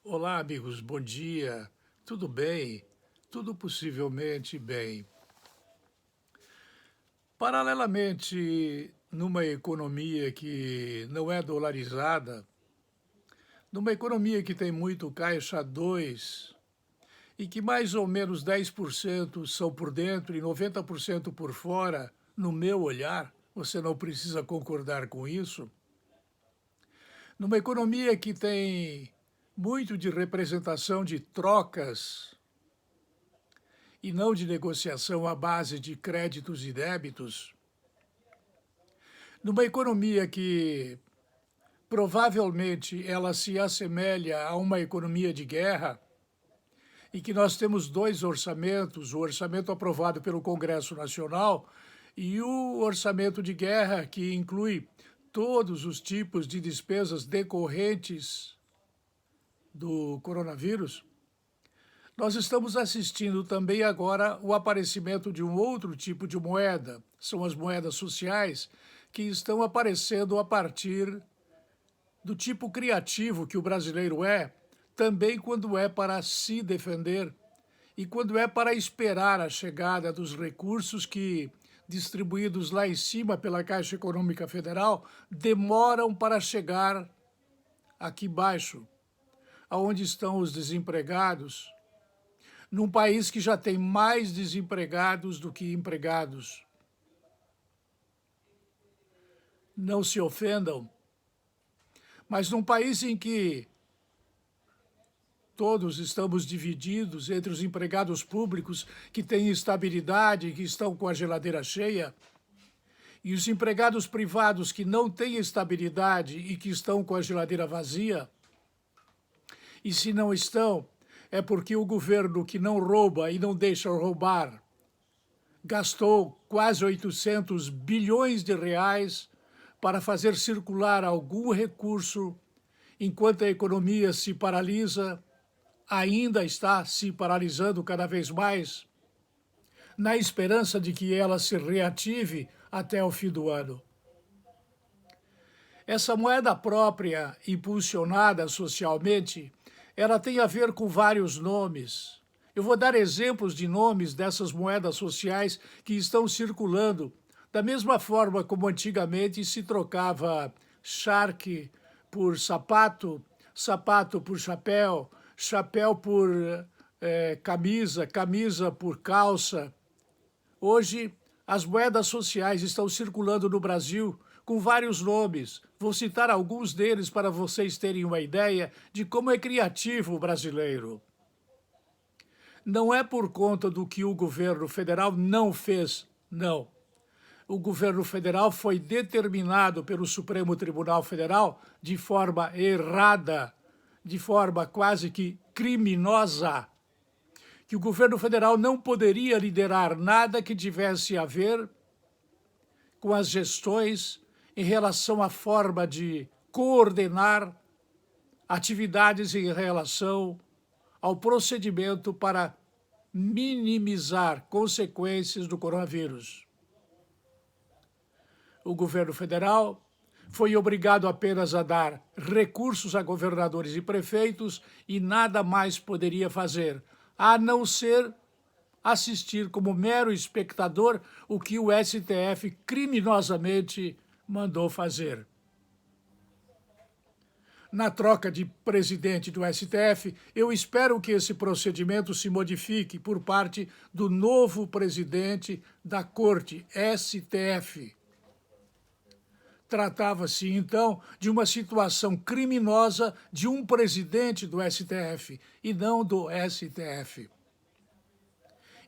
Olá, amigos, bom dia. Tudo bem? Tudo possivelmente bem. Paralelamente, numa economia que não é dolarizada, numa economia que tem muito caixa 2 e que mais ou menos 10% são por dentro e 90% por fora, no meu olhar, você não precisa concordar com isso, numa economia que tem muito de representação de trocas e não de negociação à base de créditos e débitos, numa economia que provavelmente ela se assemelha a uma economia de guerra e que nós temos dois orçamentos, o orçamento aprovado pelo Congresso Nacional e o orçamento de guerra, que inclui todos os tipos de despesas decorrentes do coronavírus. Nós estamos assistindo também agora o aparecimento de um outro tipo de moeda, são as moedas sociais, que estão aparecendo a partir do tipo criativo que o brasileiro é, também quando é para se defender e quando é para esperar a chegada dos recursos que, distribuídos lá em cima pela Caixa Econômica Federal, demoram para chegar aqui embaixo, aonde estão os desempregados, num país que já tem mais desempregados do que empregados. Não se ofendam, mas num país em que todos estamos divididos entre os empregados públicos que têm estabilidade e que estão com a geladeira cheia, e os empregados privados que não têm estabilidade e que estão com a geladeira vazia, e se não estão, é porque o governo que não rouba e não deixa roubar gastou quase 800 bilhões de reais para fazer circular algum recurso enquanto a economia se paralisa, ainda está se paralisando cada vez mais, na esperança de que ela se reative até o fim do ano. Essa moeda própria, impulsionada socialmente, ela tem a ver com vários nomes. Eu vou dar exemplos de nomes dessas moedas sociais que estão circulando, da mesma forma como antigamente se trocava charque por sapato, sapato por chapéu, chapéu por camisa, camisa por calça. Hoje, as moedas sociais estão circulando no Brasil com vários nomes. Vou citar alguns deles para vocês terem uma ideia de como é criativo o brasileiro. Não é por conta do que o governo federal não fez, não. O governo federal foi determinado pelo Supremo Tribunal Federal de forma errada, de forma quase que criminosa, que o governo federal não poderia liderar nada que tivesse a ver com as gestões em relação à forma de coordenar atividades em relação ao procedimento para minimizar consequências do coronavírus. O governo federal foi obrigado apenas a dar recursos a governadores e prefeitos e nada mais poderia fazer, a não ser assistir como mero espectador o que o STF criminosamente mandou fazer. Na troca de presidente do STF, eu espero que esse procedimento se modifique por parte do novo presidente da Corte, STF. Tratava-se, então, de uma situação criminosa de um presidente do STF e não do STF.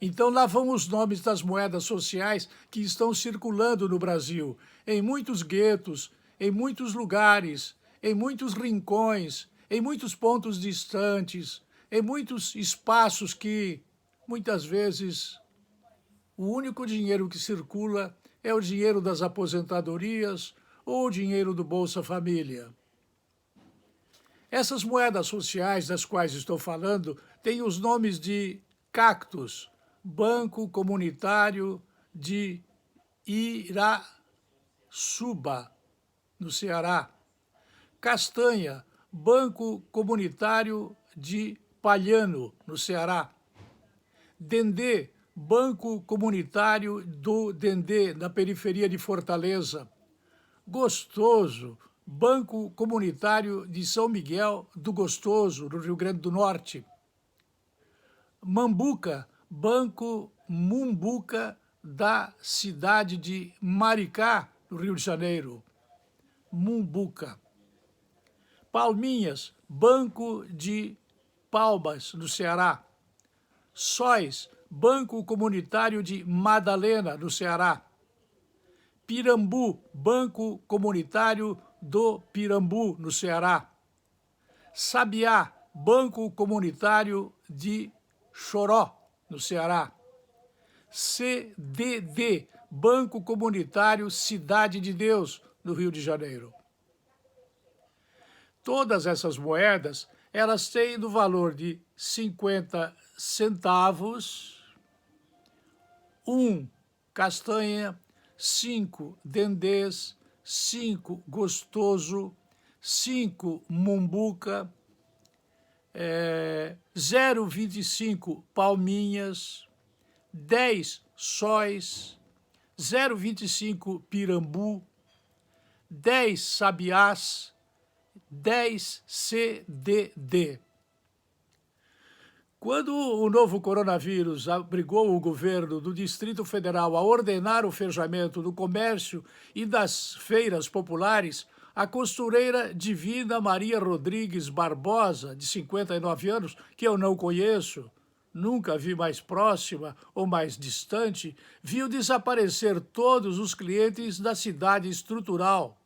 Então, lá vão os nomes das moedas sociais que estão circulando no Brasil, em muitos guetos, em muitos lugares, em muitos rincões, em muitos pontos distantes, em muitos espaços que, muitas vezes, o único dinheiro que circula é o dinheiro das aposentadorias ou o dinheiro do Bolsa Família. Essas moedas sociais das quais estou falando têm os nomes de Cactus, Banco Comunitário de Irasuba, no Ceará. Castanha, Banco Comunitário de Palhano, no Ceará. Dendê, Banco Comunitário do Dendê, na periferia de Fortaleza. Gostoso, Banco Comunitário de São Miguel do Gostoso, no Rio Grande do Norte. Mambuca, Banco Mumbuca da cidade de Maricá, no Rio de Janeiro. Mumbuca. Palminhas, Banco de Palmas, no Ceará. Sóis, Banco Comunitário de Madalena, no Ceará. Pirambu, Banco Comunitário do Pirambu, no Ceará. Sabiá, Banco Comunitário de Choró, no Ceará. CDD, Banco Comunitário Cidade de Deus, no Rio de Janeiro. Todas essas moedas, elas têm no valor de 50 centavos, 1 castanha, 5 dendês, 5 gostoso, 5 mumbuca, 0,25 palminhas, 10 sóis, 0,25 pirambu, 10 sabiás, 10 CDD. Quando o novo coronavírus obrigou o governo do Distrito Federal a ordenar o fechamento do comércio e das feiras populares, a costureira Divina Maria Rodrigues Barbosa, de 59 anos, que eu não conheço, nunca vi mais próxima ou mais distante, viu desaparecer todos os clientes da cidade estrutural,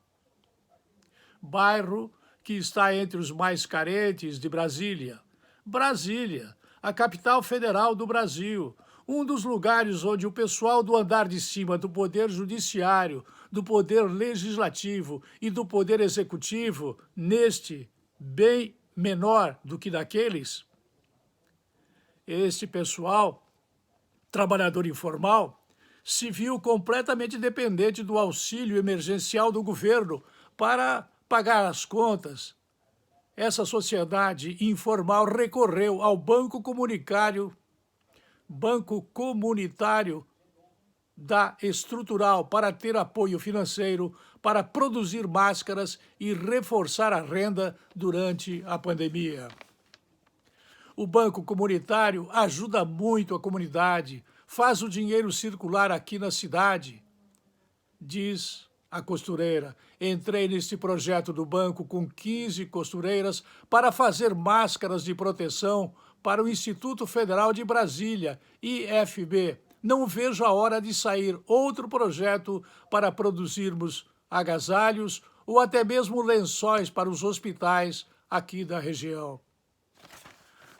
bairro que está entre os mais carentes de Brasília. Brasília, a capital federal do Brasil, um dos lugares onde o pessoal do andar de cima do Poder Judiciário, do Poder Legislativo e do Poder Executivo, neste bem menor do que daqueles, este pessoal, trabalhador informal, se viu completamente dependente do auxílio emergencial do governo para pagar as contas. Essa sociedade informal recorreu ao Banco Comunitário da Estrutural para ter apoio financeiro, para produzir máscaras e reforçar a renda durante a pandemia. O Banco Comunitário ajuda muito a comunidade, faz o dinheiro circular aqui na cidade, diz a costureira. Entrei neste projeto do banco com 15 costureiras para fazer máscaras de proteção para o Instituto Federal de Brasília, IFB. Não vejo a hora de sair outro projeto para produzirmos agasalhos ou até mesmo lençóis para os hospitais aqui da região.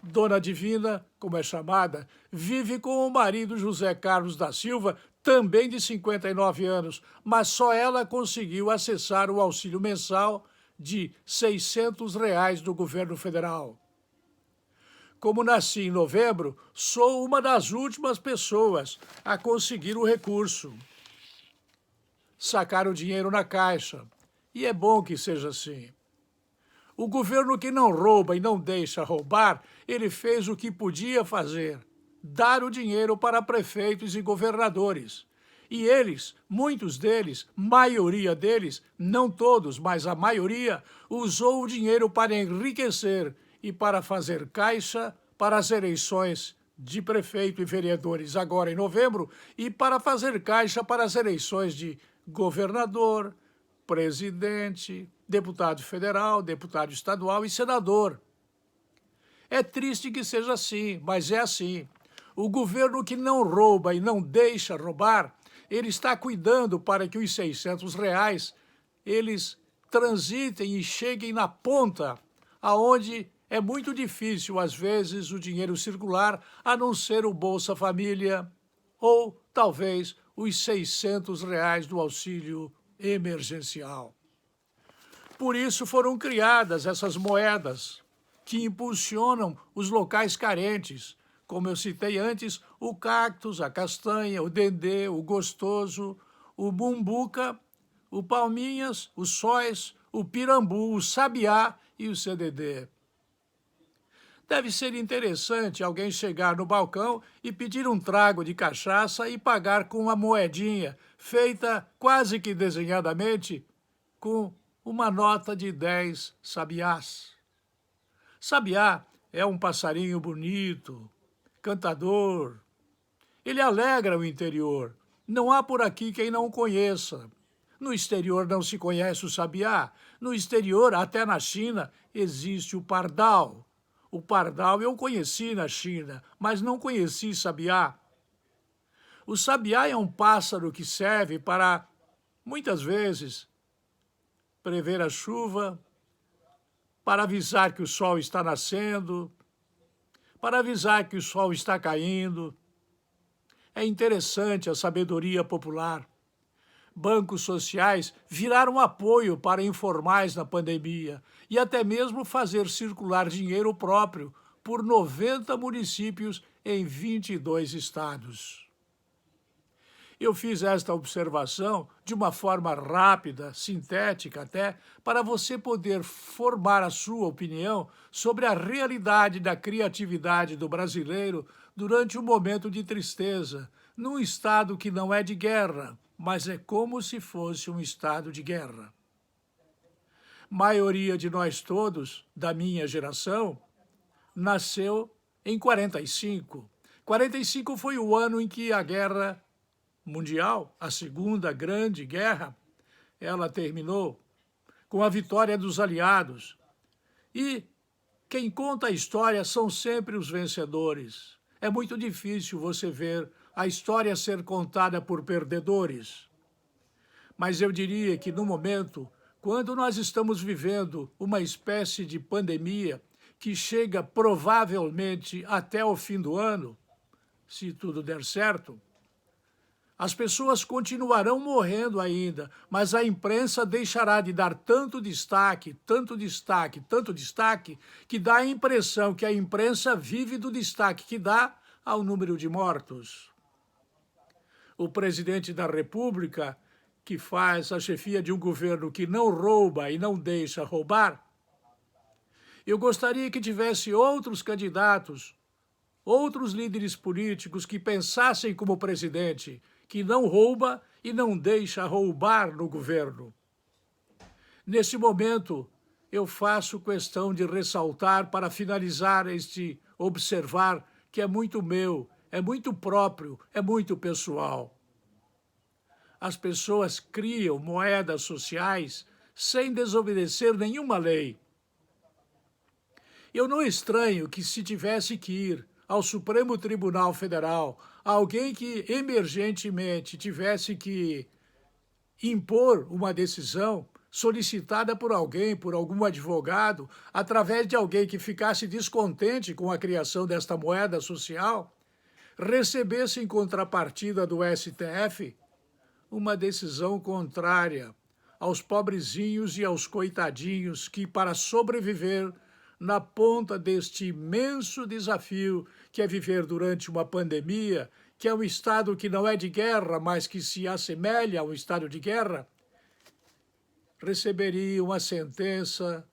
Dona Divina, como é chamada, vive com o marido José Carlos da Silva, também de 59 anos, mas só ela conseguiu acessar o auxílio mensal de R$ 600 do governo federal. Como nasci em novembro, sou uma das últimas pessoas a conseguir o recurso. Sacar o dinheiro na caixa. E é bom que seja assim. O governo que não rouba e não deixa roubar, ele fez o que podia fazer, dar o dinheiro para prefeitos e governadores. E eles, muitos deles, maioria deles, não todos, mas a maioria, usou o dinheiro para enriquecer e para fazer caixa para as eleições de prefeito e vereadores agora em novembro e para fazer caixa para as eleições de governador, presidente, deputado federal, deputado estadual e senador. É triste que seja assim, mas é assim. O governo que não rouba e não deixa roubar, ele está cuidando para que os R$ 600 eles transitem e cheguem na ponta, aonde é muito difícil, às vezes, o dinheiro circular, a não ser o Bolsa Família ou, talvez, os R$ 600 do auxílio emergencial. Por isso foram criadas essas moedas que impulsionam os locais carentes, como eu citei antes, o cactus, a castanha, o dendê, o gostoso, o mumbuca, o palminhas, os sóis, o pirambu, o sabiá e o CDD. Deve ser interessante alguém chegar no balcão e pedir um trago de cachaça e pagar com uma moedinha, feita quase que desenhadamente com uma nota de 10 sabiás. Sabiá é um passarinho bonito, cantador. Ele alegra o interior. Não há por aqui quem não o conheça. No exterior não se conhece o sabiá. No exterior, até na China, existe o pardal. O pardal eu conheci na China, mas não conheci sabiá. O sabiá é um pássaro que serve para, muitas vezes, prever a chuva, para avisar que o sol está nascendo, para avisar que o sol está caindo. É interessante a sabedoria popular. Bancos sociais viraram apoio para informais na pandemia e até mesmo fazer circular dinheiro próprio por 90 municípios em 22 estados. Eu fiz esta observação de uma forma rápida, sintética até, para você poder formar a sua opinião sobre a realidade da criatividade do brasileiro durante um momento de tristeza, num estado que não é de guerra, mas é como se fosse um estado de guerra. Maioria de nós todos, da minha geração, nasceu em 45. 45 foi o ano em que a guerra mundial, a Segunda Grande Guerra, ela terminou com a vitória dos aliados. E quem conta a história são sempre os vencedores. É muito difícil você ver a história ser contada por perdedores. Mas eu diria que no momento, quando nós estamos vivendo uma espécie de pandemia que chega provavelmente até o fim do ano, se tudo der certo, as pessoas continuarão morrendo ainda, mas a imprensa deixará de dar tanto destaque, tanto destaque, tanto destaque, que dá a impressão que a imprensa vive do destaque que dá ao número de mortos. O presidente da República, que faz a chefia de um governo que não rouba e não deixa roubar, eu gostaria que tivesse outros candidatos, outros líderes políticos que pensassem como o presidente, que não rouba e não deixa roubar no governo. Nesse momento, eu faço questão de ressaltar, para finalizar este observar, que é muito meu, é muito próprio, é muito pessoal. As pessoas criam moedas sociais sem desobedecer nenhuma lei. Eu não estranho que, se tivesse que ir ao Supremo Tribunal Federal, alguém que emergentemente tivesse que impor uma decisão solicitada por alguém, por algum advogado, através de alguém que ficasse descontente com a criação desta moeda social, recebesse em contrapartida do STF uma decisão contrária aos pobrezinhos e aos coitadinhos que, para sobreviver na ponta deste imenso desafio que é viver durante uma pandemia, que é um estado que não é de guerra, mas que se assemelha a um estado de guerra, receberia uma sentença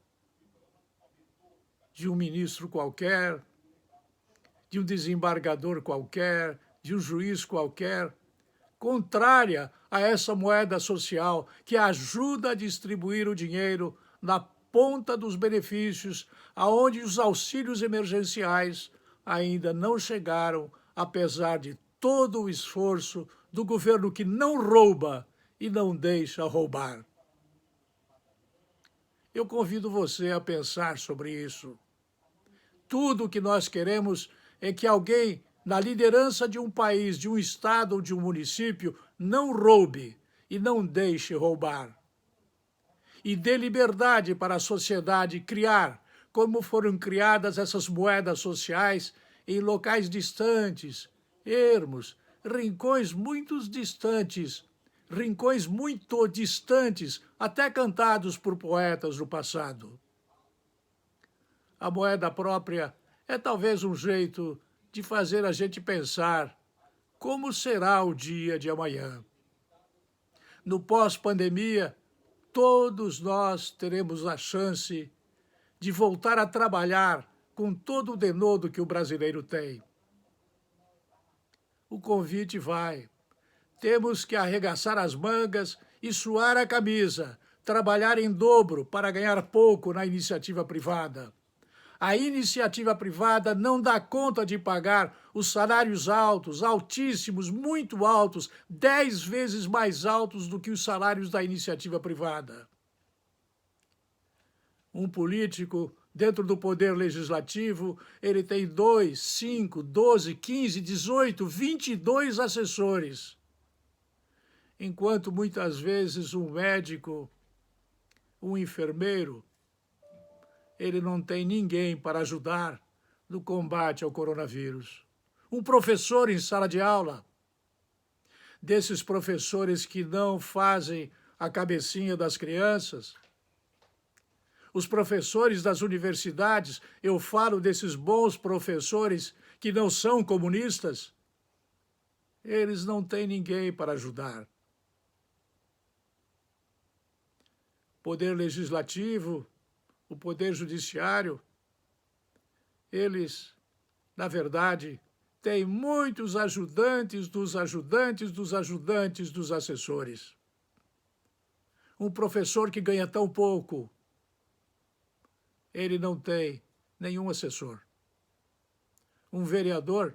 de um ministro qualquer, de um desembargador qualquer, de um juiz qualquer, contrária a essa moeda social que ajuda a distribuir o dinheiro na ponta dos benefícios, aonde os auxílios emergenciais ainda não chegaram, apesar de todo o esforço do governo que não rouba e não deixa roubar. Eu convido você a pensar sobre isso. Tudo o que nós queremos é que alguém na liderança de um país, de um estado ou de um município, não roube e não deixe roubar. E dê liberdade para a sociedade criar, como foram criadas essas moedas sociais em locais distantes, ermos, rincões muito distantes, até cantados por poetas do passado. A moeda própria é talvez um jeito de fazer a gente pensar como será o dia de amanhã. No pós-pandemia, todos nós teremos a chance de voltar a trabalhar com todo o denodo que o brasileiro tem. O convite vai. Temos que arregaçar as mangas e suar a camisa, trabalhar em dobro para ganhar pouco na iniciativa privada. A iniciativa privada não dá conta de pagar os salários altos, altíssimos, muito altos, 10 vezes mais altos do que os salários da iniciativa privada. Um político, dentro do poder legislativo, ele tem 2, 5, 12, 15, 18, 22 assessores. Enquanto muitas vezes um médico, um enfermeiro, ele não tem ninguém para ajudar no combate ao coronavírus. Um professor em sala de aula, desses professores que não fazem a cabecinha das crianças, os professores das universidades, eu falo desses bons professores que não são comunistas, eles não têm ninguém para ajudar. Poder legislativo, o poder judiciário, eles, na verdade, têm muitos ajudantes dos ajudantes dos ajudantes dos assessores. Um professor que ganha tão pouco, ele não tem nenhum assessor. Um vereador,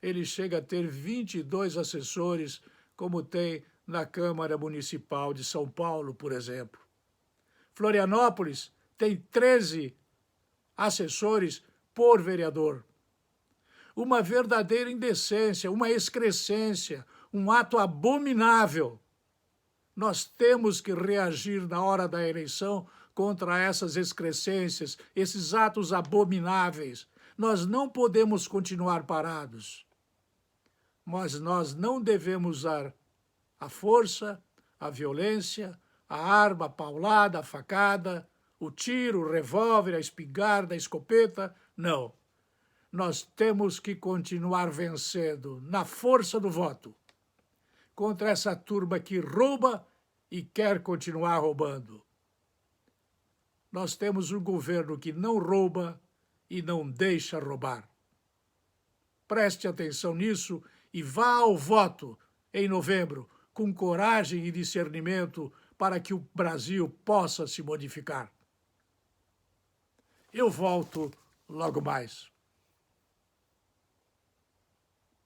ele chega a ter 22 assessores, como tem na Câmara Municipal de São Paulo, por exemplo. Florianópolis tem 13 assessores por vereador. Uma verdadeira indecência, uma excrescência, um ato abominável. Nós temos que reagir na hora da eleição contra essas excrescências, esses atos abomináveis. Nós não podemos continuar parados. Mas nós não devemos usar a força, a violência, a arma, a paulada, a facada, o tiro, o revólver, a espingarda, a escopeta. Não. Nós temos que continuar vencendo na força do voto contra essa turma que rouba e quer continuar roubando. Nós temos um governo que não rouba e não deixa roubar. Preste atenção nisso e vá ao voto em novembro com coragem e discernimento para que o Brasil possa se modificar. Eu volto logo mais.